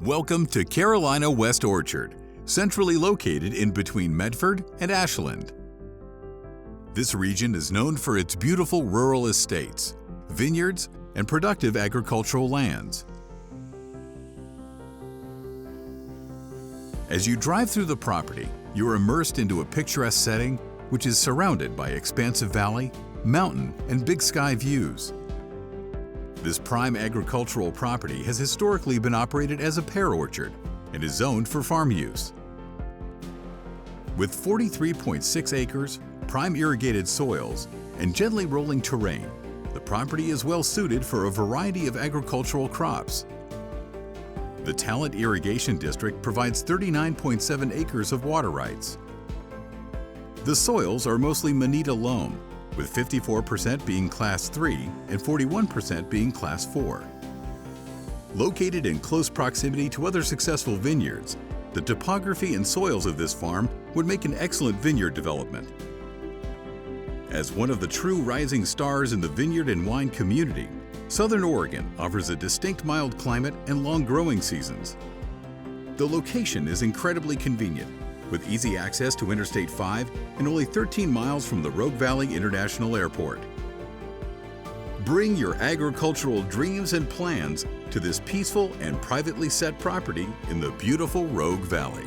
Welcome to Carolina West Orchard, centrally located in between Medford and Ashland. This region is known for its beautiful rural estates, vineyards, and productive agricultural lands. As you drive through the property, you are immersed into a picturesque setting which is surrounded by expansive valley, mountain, and big sky views. This prime agricultural property has historically been operated as a pear orchard and is zoned for farm use. With 43.6 acres, prime irrigated soils, and gently rolling terrain, the property is well suited for a variety of agricultural crops. The Talent Irrigation District provides 39.7 acres of water rights. The soils are mostly Manita Loam, with 54% being Class 3 and 41% being Class 4. Located in close proximity to other successful vineyards, the topography and soils of this farm would make an excellent vineyard development. As one of the true rising stars in the vineyard and wine community, Southern Oregon offers a distinct mild climate and long growing seasons. The location is incredibly convenient, with easy access to Interstate 5 and only 13 miles from the Rogue Valley International Airport. Bring your agricultural dreams and plans to this peaceful and privately set property in the beautiful Rogue Valley.